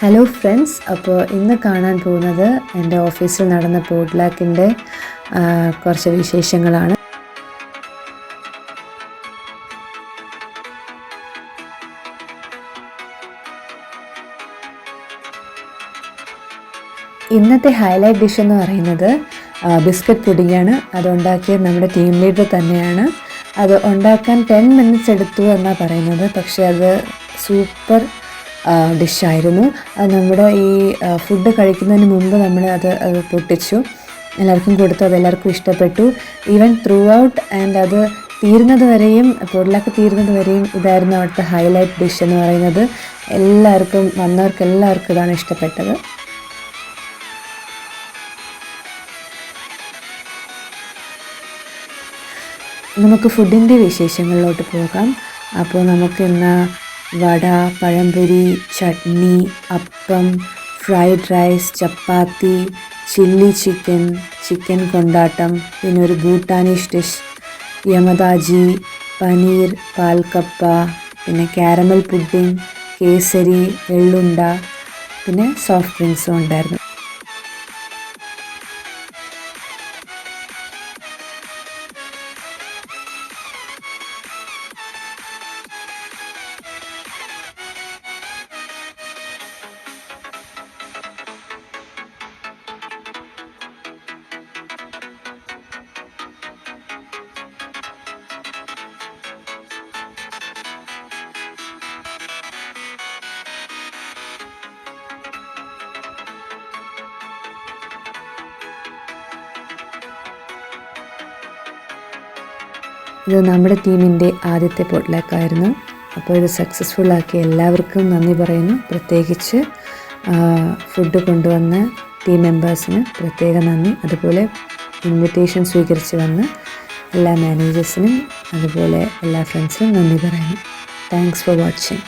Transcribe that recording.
Hello friends, അപ്പോൾ ഇന്ന് കാണാൻ പോകുന്നത് എൻ്റെ ഓഫീസിൽ നടന്ന പോട്ട്ലാക്കിൻ്റെ കുറച്ച് വിശേഷങ്ങളാണ്. ഇന്നത്തെ ഹൈലൈറ്റ് ഡിഷ് എന്ന് പറയുന്നത് ബിസ്ക്കറ്റ് പുഡിങ്ങാണ്. അതുണ്ടാക്കിയത് നമ്മുടെ ടീം ലീഡർ തന്നെയാണ്. അത് ഉണ്ടാക്കാൻ 10 മിനിറ്റ്സ് എടുത്തു എന്നാണ് പറയുന്നത്. പക്ഷേ അത് സൂപ്പർ ഡിഷായിരുന്നു. അത് നമ്മുടെ ഈ ഫുഡ് കഴിക്കുന്നതിന് മുമ്പ് നമ്മൾ അത് പൊട്ടിച്ചു, എല്ലാവർക്കും കൊടുത്തു. അതെല്ലാവർക്കും ഇഷ്ടപ്പെട്ടു. ഈവൻ ത്രൂ ഔട്ട് ആൻഡ് അത് തീരുന്നത് വരെയും, പോട്ട്ലാക്ക് തീരുന്നത് വരെയും ഇതായിരുന്നു അവിടുത്തെ ഹൈലൈറ്റ് ഡിഷ് എന്ന് പറയുന്നത്. എല്ലാവർക്കും, വന്നവർക്ക് എല്ലാവർക്കും ഇതാണ് ഇഷ്ടപ്പെട്ടത്. നമുക്ക് ഫുഡിൻ്റെ വിശേഷങ്ങളിലോട്ട് പോകാം. അപ്പോൾ നമുക്ക് ഇന്ന് വട, പഴംപൊരി, ചട്നി, അപ്പം, ഫ്രൈഡ് റൈസ്, ചപ്പാത്തി, ചില്ലി ചിക്കൻ, ചിക്കൻ കൊണ്ടാട്ടം, പിന്നെ ഒരു ഭൂട്ടാനീസ് ഡിഷ് യമതാജി, പനീർ, പാൽക്കപ്പ, പിന്നെ കാരമൽ പുഡിംഗ്, കേസരി, എള്ളുണ്ട, പിന്നെ സോഫ്റ്റ് ഡ്രിങ്ക്സും ഉണ്ടായിരുന്നു. ഇത് നമ്മുടെ ടീമിൻ്റെ ആദ്യത്തെ പോട്ട്ലാക്കായിരുന്നു. അപ്പോൾ ഇത് സക്സസ്ഫുള്ളാക്കിയ എല്ലാവർക്കും നന്ദി പറയുന്നു. പ്രത്യേകിച്ച് ഫുഡ് കൊണ്ടുവന്ന ടീം മെമ്പേഴ്സിന് പ്രത്യേക നന്ദി. അതുപോലെ ഇൻവിറ്റേഷൻ സ്വീകരിച്ച് വന്ന എല്ലാ മാനേജേഴ്സിനും അതുപോലെ എല്ലാ ഫ്രണ്ട്സിനും നന്ദി പറയുന്നു. Thanks for watching.